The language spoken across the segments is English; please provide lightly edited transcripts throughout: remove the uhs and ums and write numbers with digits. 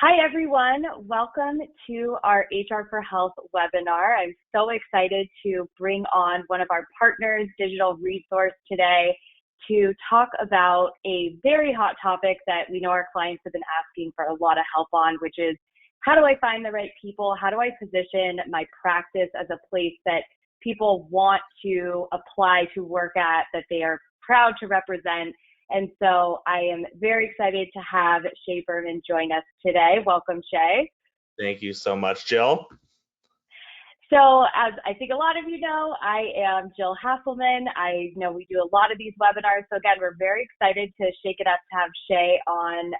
Hi, everyone. Welcome to our HR for Health webinar. I'm so excited to bring on one of our partners, Digital Resource, today to talk about a very hot topic that we know our clients have been asking for a lot of help on, which is how do I find the right people? How do I position my practice as a place that people want to apply to work at, that they are proud to represent? And so I am very excited to have Shay Berman join us today. Welcome, Shay. Thank you so much, Jill. So as I think a lot of you know, I am Jill Hasslemann. I know we do a lot of these webinars. So again, we're very excited to shake it up to have Shay on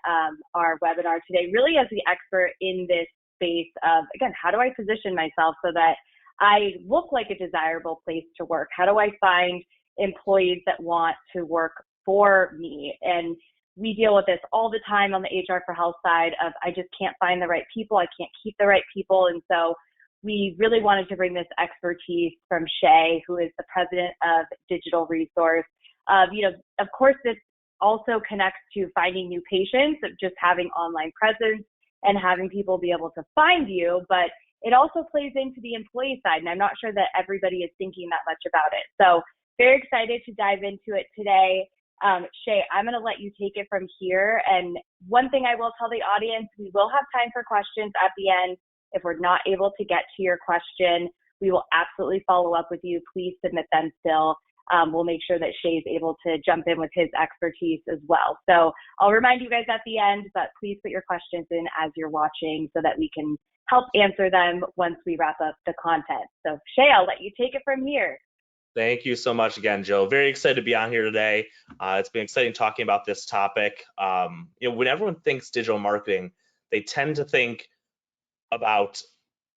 our webinar today, really as the expert in this space of, again, how do I position myself so that I look like a desirable place to work? How do I find employees that want to work for me? And we deal with this all the time on the HR for Health side of I just can't find the right people. I can't keep the right people. And so we really wanted to bring this expertise from Shay, who is the president of Digital Resource. Of course, this also connects to finding new patients, of just having online presence and having people be able to find you, but it also plays into the employee side. And I'm not sure that everybody is thinking that much about it. So very excited to dive into it today. Shay, I'm going to let you take it from here. And one thing I will tell the audience, we will have time for questions at the end. If we're not able to get to your question, we will absolutely follow up with you. Please submit them still. We'll make sure that Shay is able to jump in with his expertise as well. So I'll remind you guys at the end, but please put your questions in as you're watching so that we can help answer them once we wrap up the content. So Shay, I'll let you take it from here. Thank you so much again, Jill. Very excited to be on here today. It's been exciting talking about this topic. When everyone thinks digital marketing, they tend to think about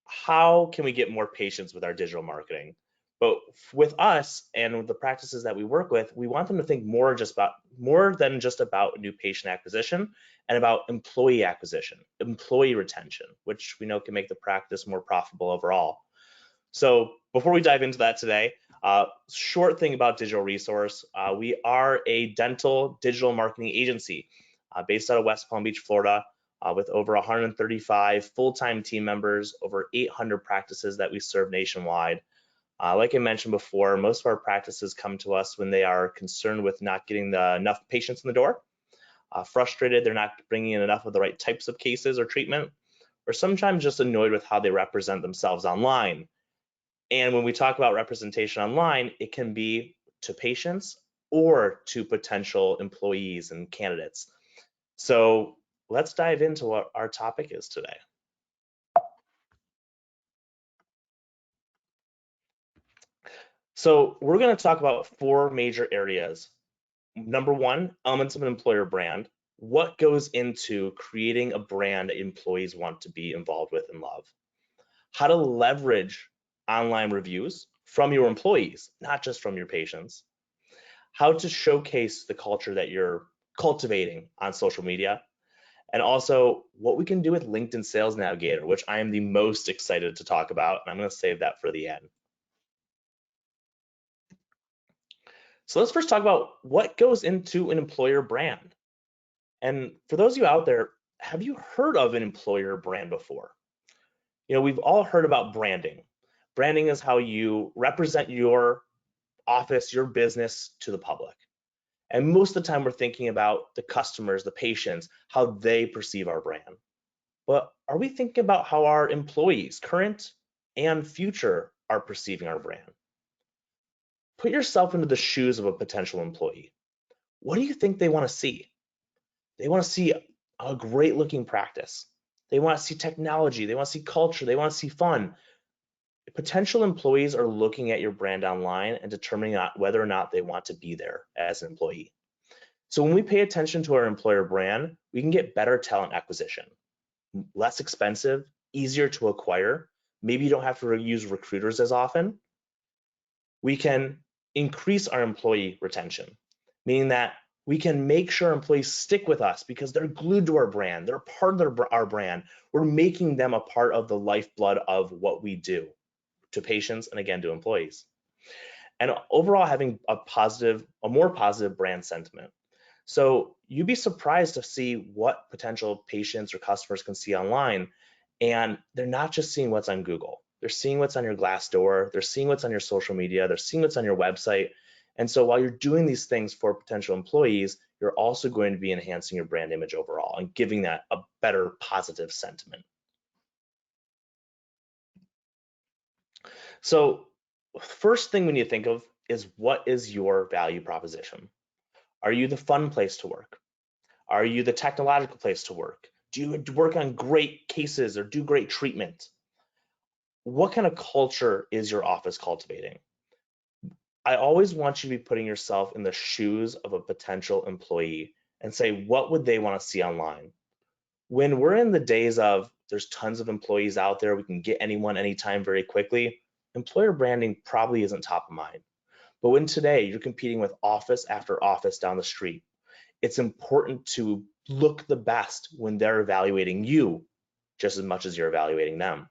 how can we get more patients with our digital marketing. But with us and with the practices that we work with, we want them to think more than just about new patient acquisition and about employee acquisition, employee retention, which we know can make the practice more profitable overall. So before we dive into that today, short thing about Digital Resource, we are a dental digital marketing agency based out of West Palm Beach, Florida, with over 135 full-time team members, over 800 practices that we serve nationwide. Like I mentioned before, most of our practices come to us when they are concerned with not getting enough patients in the door, frustrated they're not bringing in enough of the right types of cases or treatment, or sometimes just annoyed with how they represent themselves online. And when we talk about representation online, it can be to patients or to potential employees and candidates. So let's dive into what our topic is today. So we're going to talk about four major areas. Number one, elements of an employer brand. What goes into creating a brand that employees want to be involved with and love? How to leverage online reviews from your employees, not just from your patients. How to showcase the culture that you're cultivating on social media. And also what we can do with LinkedIn Sales Navigator, which I am the most excited to talk about. And I'm going to save that for the end. So let's first talk about what goes into an employer brand. And for those of you out there, have you heard of an employer brand before? We've all heard about branding. Branding is how you represent your office, your business to the public. And most of the time we're thinking about the customers, the patients, how they perceive our brand. But are we thinking about how our employees, current and future, are perceiving our brand? Put yourself into the shoes of a potential employee. What do you think they want to see? They want to see a great looking practice. They want to see technology. They want to see culture. They want to see fun. Potential employees are looking at your brand online and determining whether or not they want to be there as an employee. So when we pay attention to our employer brand, we can get better talent acquisition, less expensive, easier to acquire. Maybe you don't have to use recruiters as often. We can increase our employee retention, meaning that we can make sure employees stick with us because they're glued to our brand. They're part of our brand. We're making them a part of the lifeblood of what we do to patients and again to employees. And overall having a more positive brand sentiment. So you'd be surprised to see what potential patients or customers can see online. And they're not just seeing what's on Google. They're seeing what's on your Glassdoor. They're seeing what's on your social media. They're seeing what's on your website. And so while you're doing these things for potential employees, you're also going to be enhancing your brand image overall and giving that a better positive sentiment. So first thing we need to think of is, what is your value proposition? Are you the fun place to work? Are you the technological place to work? Do you work on great cases or do great treatment? What kind of culture is your office cultivating? I always want you to be putting yourself in the shoes of a potential employee and say, what would they want to see online? When we're in the days of there's tons of employees out there, we can get anyone anytime very quickly, employer branding probably isn't top of mind. But when today you're competing with office after office down the street, it's important to look the best when they're evaluating you just as much as you're evaluating them.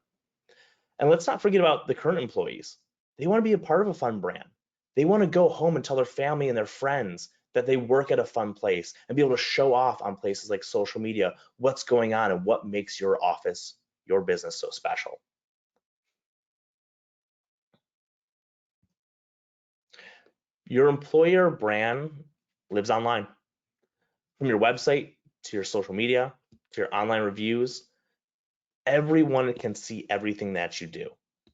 And let's not forget about the current employees. They want to be a part of a fun brand. They want to go home and tell their family and their friends that they work at a fun place and be able to show off on places like social media what's going on and what makes your office, your business so special. Your employer brand lives online. From your website to your social media to your online reviews, everyone can see everything that you do.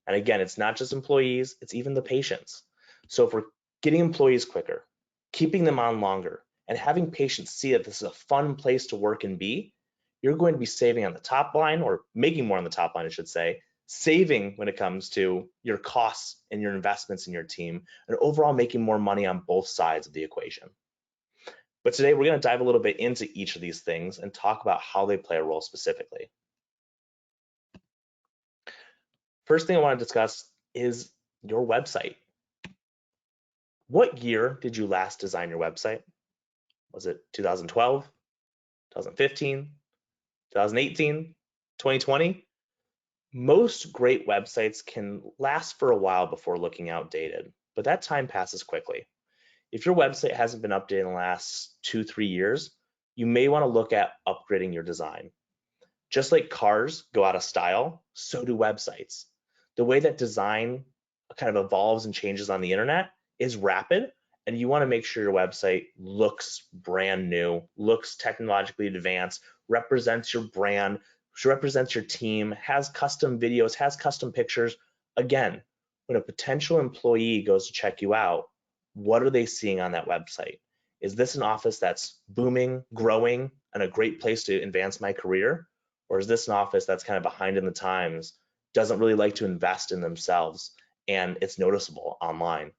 And again, it's not just employees, it's even the patients. So if we're getting employees quicker, keeping them on longer, and having patients see that this is a fun place to work and be, you're going to be saving on the top line, or making more on the top line, I should say, saving when it comes to your costs and your investments in your team, and overall making more money on both sides of the equation. But today we're going to dive a little bit into each of these things and talk about how they play a role specifically. First thing I want to discuss is your website. What year did you last design your website? Was it 2012, 2015, 2018, 2020? Most great websites can last for a while before looking outdated, but that time passes quickly. If your website hasn't been updated in the last 2-3 years, you may want to look at upgrading your design. Just like cars go out of style, so do websites. The way that design kind of evolves and changes on the internet is rapid, and you want to make sure your website looks brand new, looks technologically advanced, represents your brand, represents your team, has custom videos, has custom pictures. Again, when a potential employee goes to check you out, what are they seeing on that website? Is this an office that's booming, growing, and a great place to advance my career? Or is this an office that's kind of behind in the times, doesn't really like to invest in themselves, and it's noticeable online?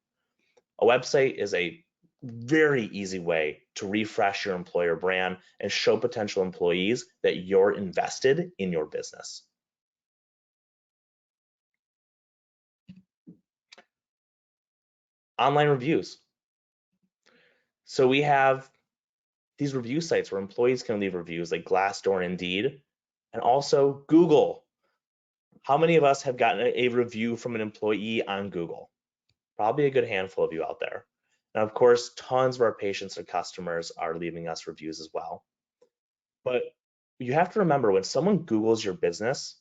A website is a very easy way to refresh your employer brand and show potential employees that you're invested in your business. Online reviews. So we have these review sites where employees can leave reviews like Glassdoor and Indeed, and also Google. How many of us have gotten a review from an employee on Google? Probably a good handful of you out there. And of course, tons of our patients and customers are leaving us reviews as well. But you have to remember, when someone Googles your business,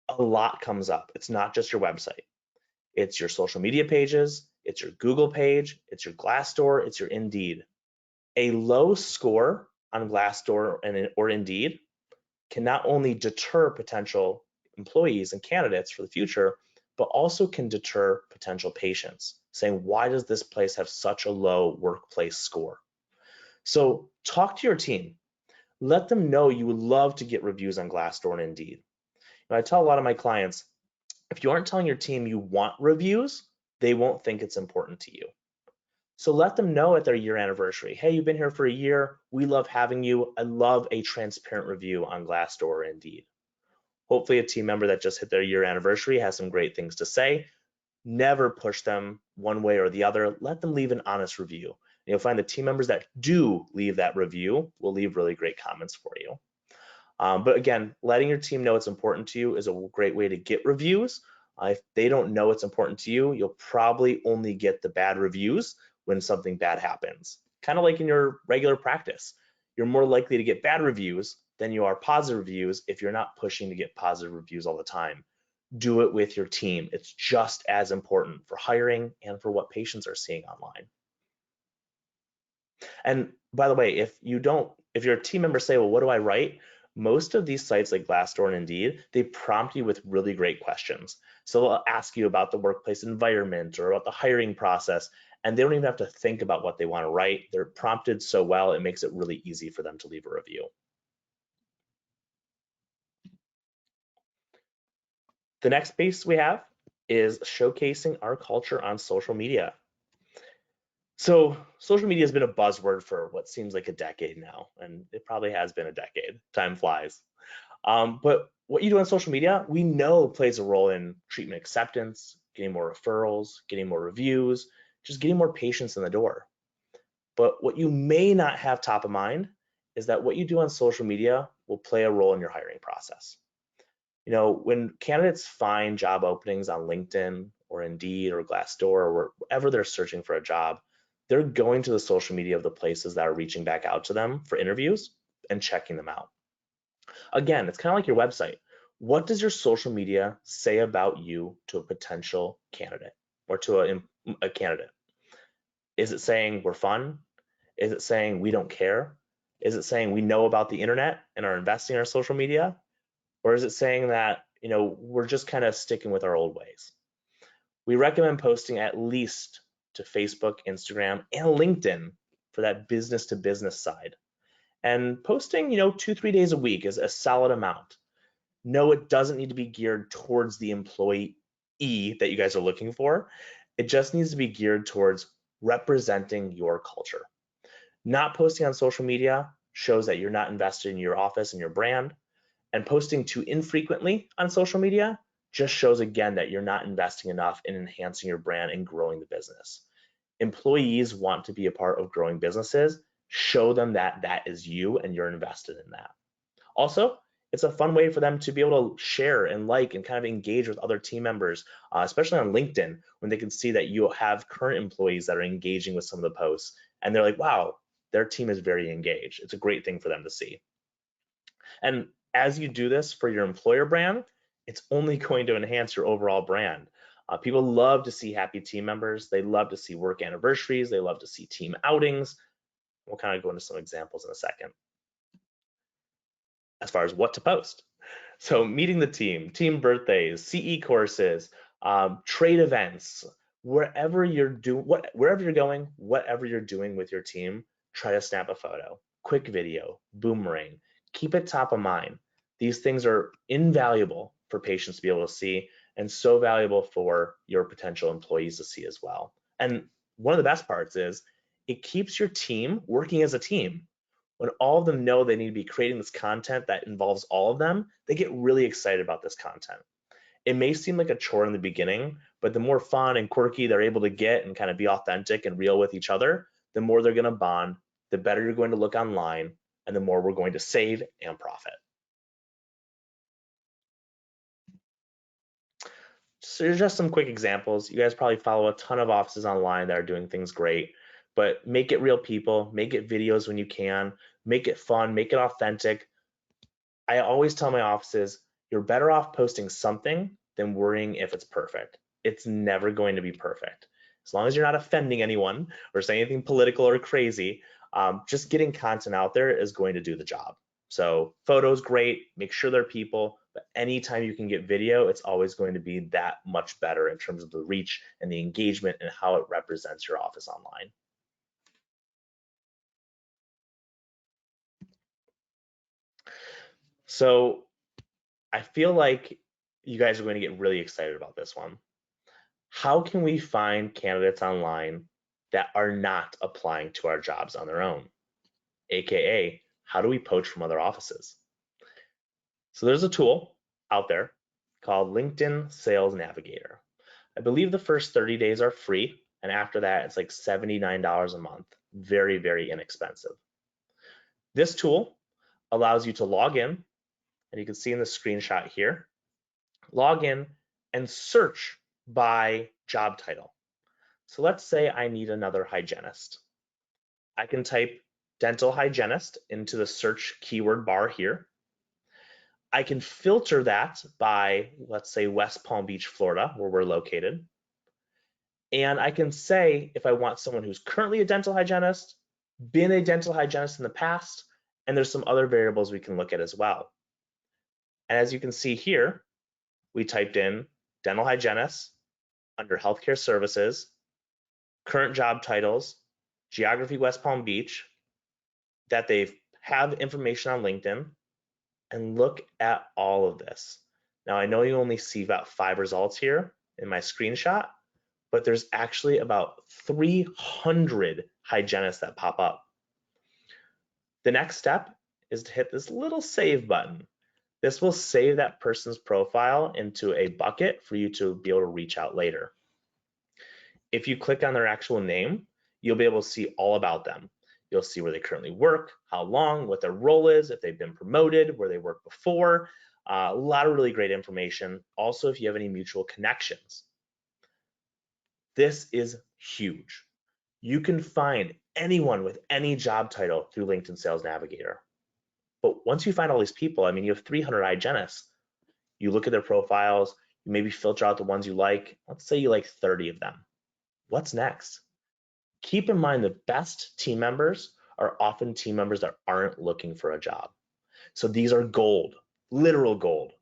a lot comes up. It's not just your website. It's your social media pages, it's your Google page, it's your Glassdoor, it's your Indeed. A low score on Glassdoor or Indeed can not only deter potential employees and candidates for the future, but also can deter potential patients, saying, why does this place have such a low workplace score? So talk to your team. Let them know you would love to get reviews on Glassdoor and Indeed. I tell a lot of my clients, if you aren't telling your team you want reviews, they won't think it's important to you. So let them know at their year anniversary, hey, you've been here for a year. We love having you. I love a transparent review on Glassdoor or Indeed. Hopefully a team member that just hit their year anniversary has some great things to say. Never push them one way or the other. Let them leave an honest review. And you'll find the team members that do leave that review will leave really great comments for you. But again, letting your team know it's important to you is a great way to get reviews. If they don't know it's important to you, you'll probably only get the bad reviews when something bad happens. kind of like in your regular practice. You're more likely to get bad reviews than you are positive reviews if you're not pushing to get positive reviews all the time. Do it with your team. It's just as important for hiring and for what patients are seeing online. And by the way, if your team members say, well, what do I write? Most of these sites like Glassdoor and Indeed, they prompt you with really great questions. So they'll ask you about the workplace environment or about the hiring process, and they don't even have to think about what they want to write. They're prompted so well, it makes it really easy for them to leave a review. The next piece we have is showcasing our culture on social media. So social media has been a buzzword for what seems like a decade now, and it probably has been a decade. Time flies. But what you do on social media, we know plays a role in treatment acceptance, getting more referrals, getting more reviews, just getting more patients in the door. But what you may not have top of mind is that what you do on social media will play a role in your hiring process. You know, when candidates find job openings on LinkedIn or Indeed or Glassdoor or wherever they're searching for a job, they're going to the social media of the places that are reaching back out to them for interviews and checking them out. Again, it's kind of like your website. What does your social media say about you to a potential candidate or to a candidate? Is it saying we're fun? Is it saying we don't care? Is it saying we know about the internet and are investing in our social media? Or is it saying that, you know, we're just kind of sticking with our old ways? We recommend posting at least to Facebook, Instagram, and LinkedIn for that business to business side. And posting, you know, 2-3 days a week is a solid amount. No, it doesn't need to be geared towards the employee that you guys are looking for. It just needs to be geared towards representing your culture. Not posting on social media shows that you're not invested in your office and your brand. And posting too infrequently on social media just shows again that you're not investing enough in enhancing your brand and growing the business. Employees want to be a part of growing businesses. Show them that that is you and you're invested in that. Also, it's a fun way for them to be able to share and like and kind of engage with other team members, especially on LinkedIn, when they can see that you have current employees that are engaging with some of the posts and they're like, wow, their team is very engaged. It's a great thing for them to see. And as you do this for your employer brand, it's only going to enhance your overall brand. People love to see happy team members. They love to see work anniversaries. They love to see team outings. We'll kind of go into some examples in a second as far as what to post. So meeting the team birthdays, CE courses, trade events, wherever you're going, whatever you're doing with your team, try to snap a photo, quick video, boomerang, keep it top of mind. These things are invaluable for patients to be able to see and so valuable for your potential employees to see as well. And one of the best parts is it keeps your team working as a team. When all of them know they need to be creating this content that involves all of them, they get really excited about this content. It may seem like a chore in the beginning, but the more fun and quirky they're able to get and kind of be authentic and real with each other, the more they're going to bond, the better you're going to look online, and the more we're going to save and profit. So just some quick examples. You guys probably follow a ton of offices online that are doing things great, but make it real people, make it videos when you can, make it fun, make it authentic. I always tell my offices, you're better off posting something than worrying if it's perfect. It's never going to be perfect. As long as you're not offending anyone or saying anything political or crazy, just getting content out there is going to do the job. So photos, great, make sure they're people, but anytime you can get video, it's always going to be that much better in terms of the reach and the engagement and how it represents your office online. So I feel like you guys are going to get really excited about this one. How can we find candidates online that are not applying to our jobs on their own? AKA, how do we poach from other offices? So there's a tool out there called LinkedIn Sales Navigator. I believe the first 30 days are free, and after that, it's like $79 a month. Very, very inexpensive. This tool allows you to log in, and you can see in the screenshot here, log in and search by job title. So let's say I need another hygienist. I can type dental hygienist into the search keyword bar here. I can filter that by, let's say, West Palm Beach, Florida, where we're located. And I can say if I want someone who's currently a dental hygienist, been a dental hygienist in the past, and there's some other variables we can look at as well. And as you can see here, we typed in dental hygienist under healthcare services, current job titles, geography West Palm Beach, that they have information on LinkedIn, and look at all of this. Now I know you only see about 5 results here in my screenshot, but there's actually about 300 hygienists that pop up. The next step is to hit this little save button. This will save that person's profile into a bucket for you to be able to reach out later. If you click on their actual name, you'll be able to see all about them. You'll see where they currently work, how long, what their role is, if they've been promoted, where they worked before, a lot of really great information. Also, if you have any mutual connections. This is huge. You can find anyone with any job title through LinkedIn Sales Navigator. But once you find all these people, I mean, you have 300 hygienists. You look at their profiles, you maybe filter out the ones you like. Let's say you like 30 of them. What's next? Keep in mind the best team members are often team members that aren't looking for a job. So these are gold, literal gold.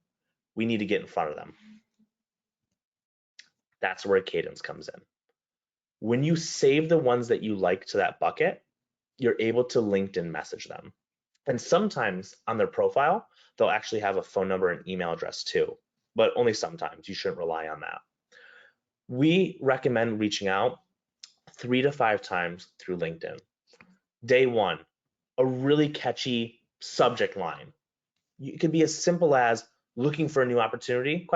We need to get in front of them. That's where cadence comes in. When you save the ones that you like to that bucket, you're able to LinkedIn message them. And sometimes on their profile, they'll actually have a phone number and email address too, but only sometimes. You shouldn't rely on that. We recommend reaching out 3 to 5 times through LinkedIn. Day one, a really catchy subject line. It could be as simple as looking for a new opportunity, ?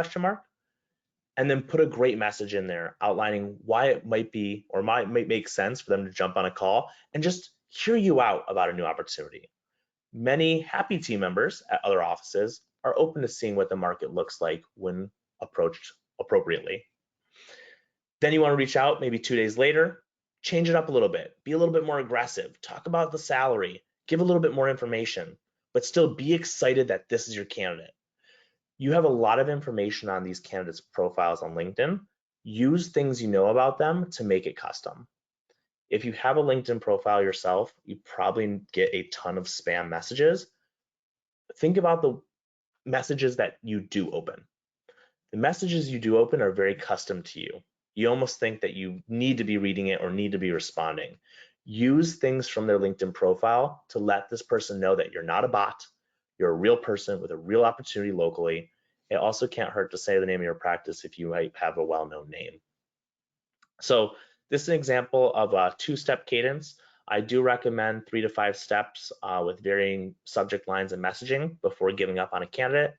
And then put a great message in there outlining why it might be or might make sense for them to jump on a call and just hear you out about a new opportunity. Many happy team members at other offices are open to seeing what the market looks like when approached appropriately. Then you want to reach out maybe 2 days later, change it up a little bit, be a little bit more aggressive, talk about the salary, give a little bit more information, but still be excited that this is your candidate. You have a lot of information on these candidates' profiles on LinkedIn. Use things you know about them to make it custom. If you have a LinkedIn profile yourself, you probably get a ton of spam messages. Think about the messages that you do open. The messages you do open are very custom to you. You almost think that you need to be reading it or need to be responding. Use things from their LinkedIn profile to let this person know that you're not a bot, you're a real person with a real opportunity locally. It also can't hurt to say the name of your practice if you might have a well-known name. So this is an example of a 2-step cadence. I do recommend 3 to 5 steps with varying subject lines and messaging before giving up on a candidate.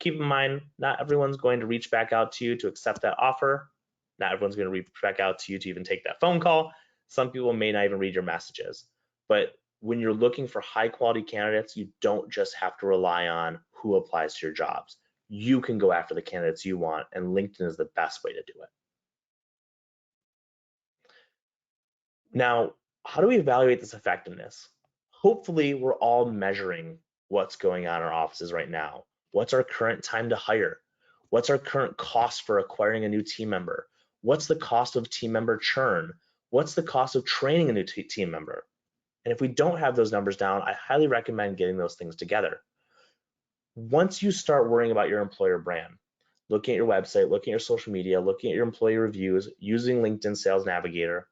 Keep in mind, not everyone's going to reach back out to you to accept that offer. Not everyone's going to reach back out to you to even take that phone call. Some people may not even read your messages. But when you're looking for high quality candidates, you don't just have to rely on who applies to your jobs. You can go after the candidates you want, and LinkedIn is the best way to do it. Now, how do we evaluate this effectiveness? Hopefully, we're all measuring what's going on in our offices right now. What's our current time to hire? What's our current cost for acquiring a new team member? What's the cost of team member churn? What's the cost of training a new team member? And if we don't have those numbers down, I highly recommend getting those things together. Once you start worrying about your employer brand, looking at your website, looking at your social media, looking at your employee reviews, using LinkedIn Sales Navigator,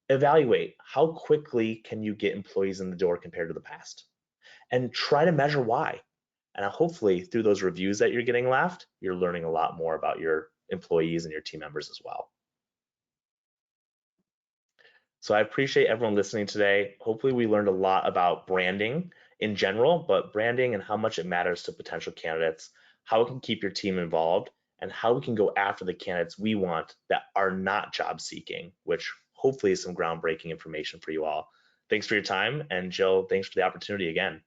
evaluate how quickly can you get employees in the door compared to the past, and try to measure why. And hopefully through those reviews that you're getting left, you're learning a lot more about your employees and your team members as well. So I appreciate everyone listening today. Hopefully we learned a lot about branding in general, but branding and how much it matters to potential candidates, how it can keep your team involved, and how we can go after the candidates we want that are not job seeking, which hopefully is some groundbreaking information for you all. Thanks for your time. And Jill, thanks for the opportunity again.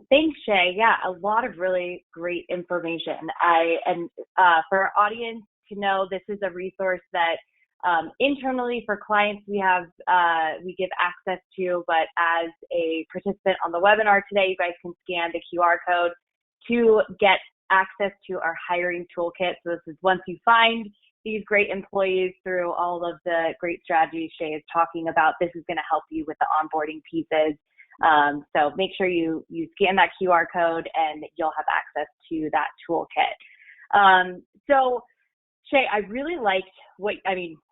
Thanks, Shay. Yeah, a lot of really great information. For our audience to know, this is a resource that Internally for clients, we give access to, but as a participant on the webinar today, you guys can scan the QR code to get access to our hiring toolkit. So this is once you find these great employees through all of the great strategies Shay is talking about, this is going to help you with the onboarding pieces. So make sure you scan that QR code and you'll have access to that toolkit. So Shay, I really liked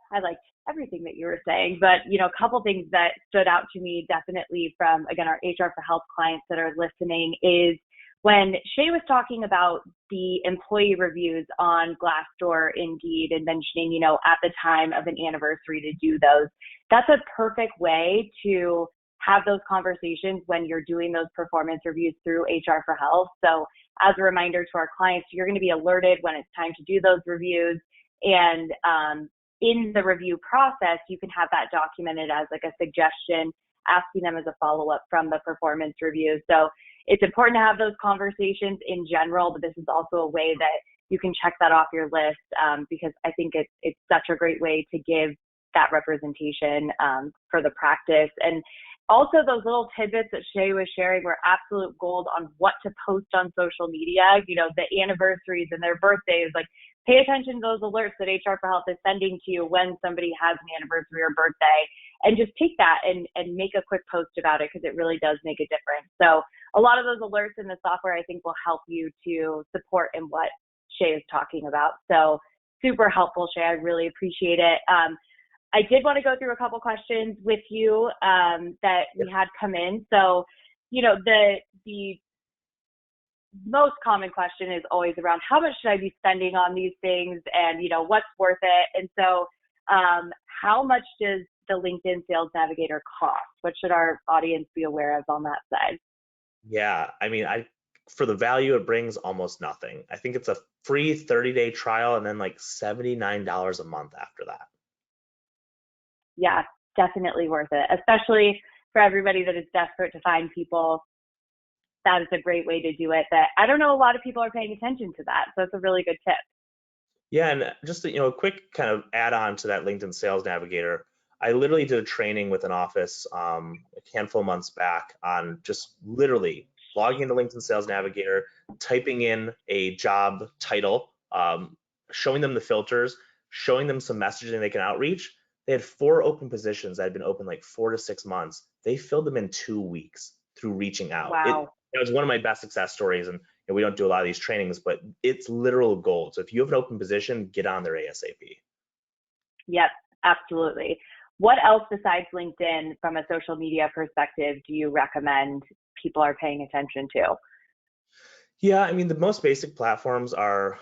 I liked everything that you were saying, but a couple things that stood out to me definitely from, again, our HR for Health clients that are listening is when Shay was talking about the employee reviews on Glassdoor, Indeed, and mentioning, at the time of an anniversary to do those. That's a perfect way to have those conversations when you're doing those performance reviews through HR for Health. So as a reminder to our clients, you're going to be alerted when it's time to do those reviews. And in the review process, you can have that documented as like a suggestion, asking them as a follow-up from the performance review. So it's important to have those conversations in general, but this is also a way that you can check that off your list because I think it's such a great way to give that representation for the practice. And also those little tidbits that Shay was sharing were absolute gold on what to post on social media, the anniversaries and their birthdays, like pay attention to those alerts that HR for Health is sending to you when somebody has an anniversary or birthday, and just take that and make a quick post about it because it really does make a difference. So a lot of those alerts in the software, I think, will help you to support in what Shay is talking about. So super helpful, Shay. I really appreciate it. I did want to go through a couple questions with you that we had come in. So, the most common question is always around how much should I be spending on these things and, what's worth it? And so how much does the LinkedIn Sales Navigator cost? What should our audience be aware of on that side? Yeah, for the value it brings, almost nothing. I think it's a free 30-day trial and then like $79 a month after that. Yeah, definitely worth it, especially for everybody that is desperate to find people. That is a great way to do it. That I don't know a lot of people are paying attention to that. So it's a really good tip. Yeah, and just a quick kind of add on to that LinkedIn Sales Navigator. I literally did a training with an office a handful of months back on just literally logging into LinkedIn Sales Navigator, typing in a job title, showing them the filters, showing them some messaging they can outreach. They had 4 open positions that had been open like 4 to 6 months. They filled them in 2 weeks through reaching out. Wow. It was one of my best success stories, and we don't do a lot of these trainings, but it's literal gold. So if you have an open position, get on there ASAP. Yep, absolutely. What else besides LinkedIn from a social media perspective do you recommend people are paying attention to? Yeah, the most basic platforms are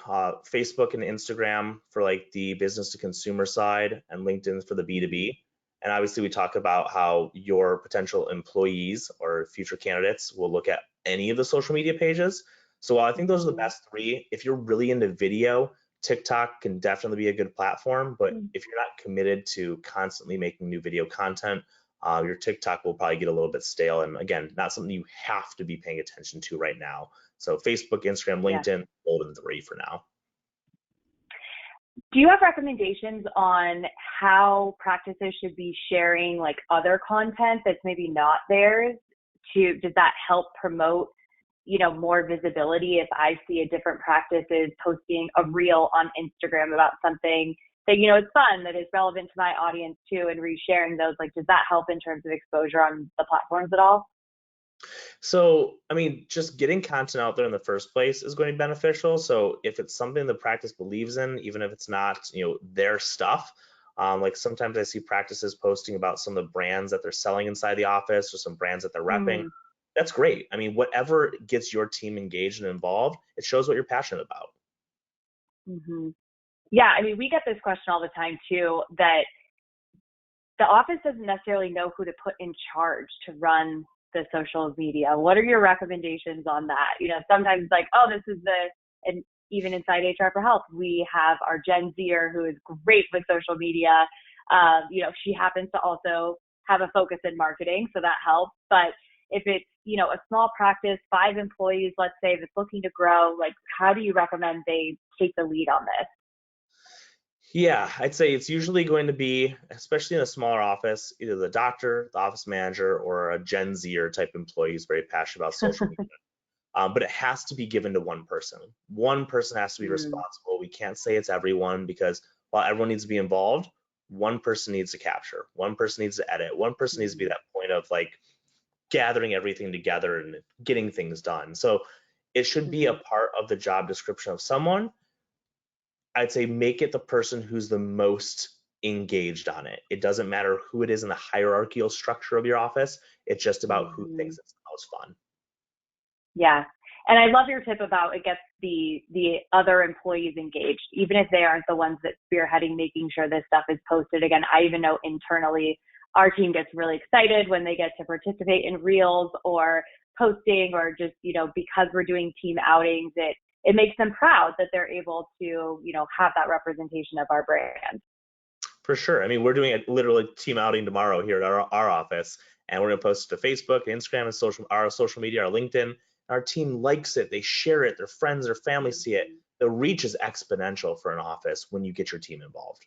Facebook and Instagram for like the business to consumer side, and LinkedIn for the B2B. And obviously, we talk about how your potential employees or future candidates will look at any of the social media pages. So while I think those are the best 3, if you're really into video, TikTok can definitely be a good platform. But if you're not committed to constantly making new video content, your TikTok will probably get a little bit stale. And again, not something you have to be paying attention to right now. So Facebook, Instagram, LinkedIn, golden 3 for now. Do you have recommendations on how practices should be sharing like other content that's maybe not theirs? Does that help promote, more visibility? If I see a different practice is posting a reel on Instagram about something that, it's fun, that is relevant to my audience too, and resharing those, like, does that help in terms of exposure on the platforms at all? So, just getting content out there in the first place is going to be beneficial. So if it's something the practice believes in, even if it's not, their stuff, like sometimes I see practices posting about some of the brands that they're selling inside the office or some brands that they're repping. That's great. Whatever gets your team engaged and involved, it shows what you're passionate about. Yeah, we get this question all the time too, that the office doesn't necessarily know who to put in charge to run the social media. What are your recommendations on that? Sometimes like, oh, this is and even inside HR for Health, we have our Gen Zer who is great with social media. She happens to also have a focus in marketing, so that helps. But if it's, a small practice, 5 employees, let's say, that's looking to grow, like, how do you recommend they take the lead on this? Yeah, I'd say it's usually going to be, especially in a smaller office, either the doctor, the office manager, or a Gen Zer type employee who's very passionate about social media. But it has to be given to one person. One person has to be Mm, responsible. We can't say it's everyone because while everyone needs to be involved, one person needs to capture, one person needs to edit, one person needs to be mm, that point of like gathering everything together and getting things done. So it should be a mhm. part of the job description of someone. I'd say make it the person who's the most engaged on it. It doesn't matter who it is in the hierarchical structure of your office. It's just about who Mhm. thinks it's the most fun. Yeah. And I love your tip about it gets the other employees engaged, even if they aren't the ones that spearheading making sure this stuff is posted. Again, I even know internally our team gets really excited when they get to participate in reels or posting or just, because we're doing team outings, it makes them proud that they're able to, have that representation of our brand. For sure. I mean, we're doing a literally team outing tomorrow here at our office, and we're gonna post it to Facebook, Instagram, and our social media, our LinkedIn. Our team likes it, they share it, their friends, their family see it. Mhm. The reach is exponential for an office when you get your team involved.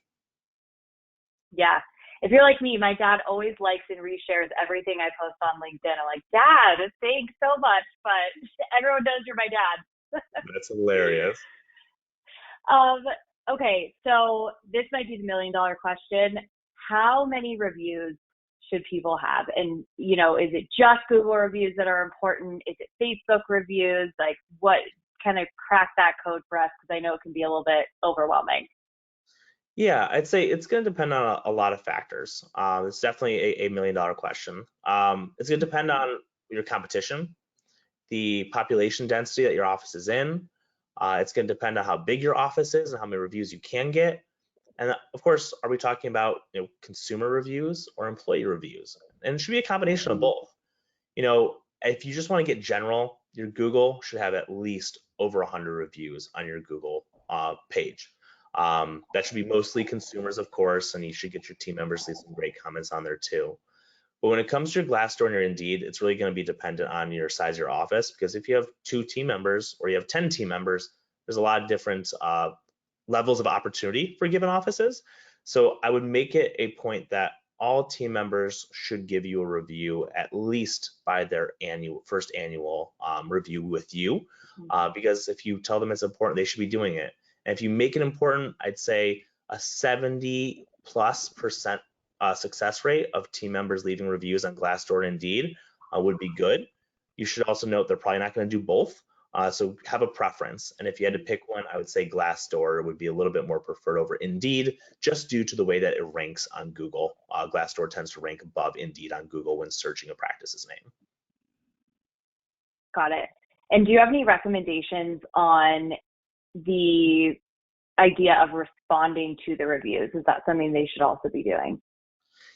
Yeah. If you're like me, my dad always likes and reshares everything I post on LinkedIn. I'm like, Dad, thanks so much, but everyone knows you're my dad. That's hilarious. um, okay, so this might be the $1 million question. How many reviews should people have? And, is it just Google reviews that are important? Is it Facebook reviews? Like, what kind of crack that code for us? Because I know it can be a little bit overwhelming. Yeah, I'd say it's going to depend on a lot of factors. It's definitely a $1 million question. It's going to depend Mhm. on your competition, the population density that your office is in. It's going to depend on how big your office is and how many reviews you can get. And of course, are we talking about consumer reviews or employee reviews? And it should be a combination of Mhm. both. If you just want to get general, your Google should have at least over 100 reviews on your Google page. That should be mostly consumers, of course, and you should get your team members to leave some great comments on there too. But when it comes to your Glassdoor and your Indeed, it's really going to be dependent on your size of your office because if you have 2 team members or you have 10 team members, there's a lot of different levels of opportunity for given offices. So I would make it a point that all team members should give you a review at least by their first annual review with you, because if you tell them it's important, they should be doing it. And if you make it important, I'd say a 70+% success rate of team members leaving reviews on Glassdoor and Indeed would be good. You should also note they're probably not going to do both. So have a preference. And if you had to pick one, I would say Glassdoor would be a little bit more preferred over Indeed, just due to the way that it ranks on Google. Glassdoor tends to rank above Indeed on Google when searching a practice's name. Got it. And do you have any recommendations on the idea of responding to the reviews? Is that something they should also be doing?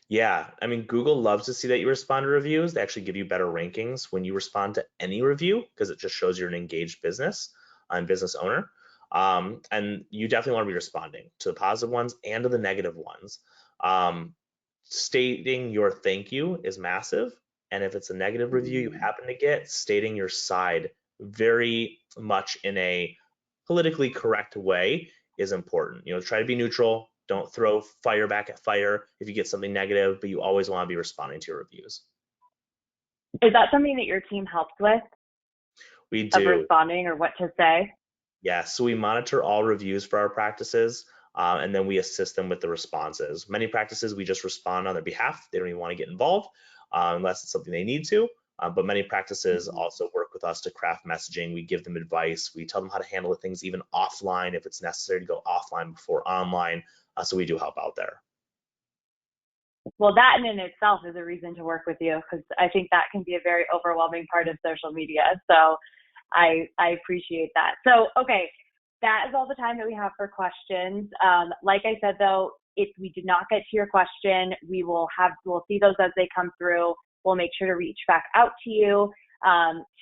Yeah, I mean, Google loves to see that you respond to reviews. They actually give you better rankings when you respond to any review because it just shows you're an engaged business and business owner. And you definitely want to be responding to the positive ones and to the negative ones. Um, Stating your thank you is massive. And if it's a negative review you Mm. happen to get, stating your side very much in a politically correct way is important. Try to be neutral. Don't throw fire back at fire if you get something negative, but you always want to be responding to your reviews. Is that something that your team helps with, We of do. responding or what to say? Yeah, so we monitor all reviews for our practices, and then we assist them with the responses. Many practices, we just respond on their behalf. They don't even want to get involved unless it's something they need to. But many practices Mhm. also work with us to craft messaging. We give them advice. We tell them how to handle things even offline if it's necessary to go offline before online. So we do help out there. Well, that in itself is a reason to work with you because I think that can be a very overwhelming part of social media. So I appreciate that. So, okay, that is all the time that we have for questions. Like I said, though, if we did not get to your question, we'll see those as they come through. We'll make sure to reach back out to you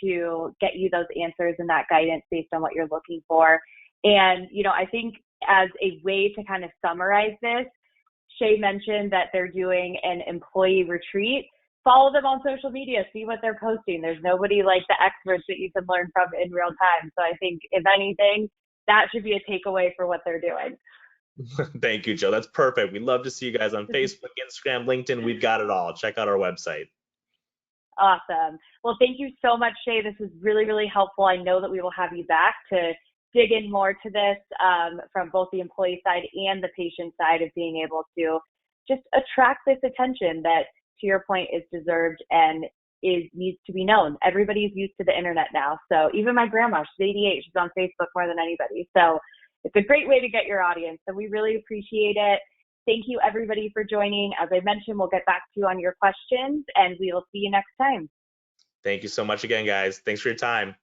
to get you those answers and that guidance based on what you're looking for. And, I think as a way to kind of summarize this, Shay mentioned that they're doing an employee retreat. Follow them on social media, see what they're posting. There's nobody like the experts that you can learn from in real time. So I think if anything, that should be a takeaway for what they're doing. Thank you, Joe. That's perfect. We love to see you guys on Facebook, Instagram, LinkedIn. We've got it all. Check out our website. Awesome. Well, thank you so much, Shay. This was really, really helpful. I know that we will have you back to dig in more to this from both the employee side and the patient side of being able to just attract this attention that, to your point, is deserved and needs to be known. Everybody's used to the internet now. So even my grandma, she's 88, she's on Facebook more than anybody. So it's a great way to get your audience. So we really appreciate it. Thank you, everybody, for joining. As I mentioned, we'll get back to you on your questions, and we will see you next time. Thank you so much again, guys. Thanks for your time.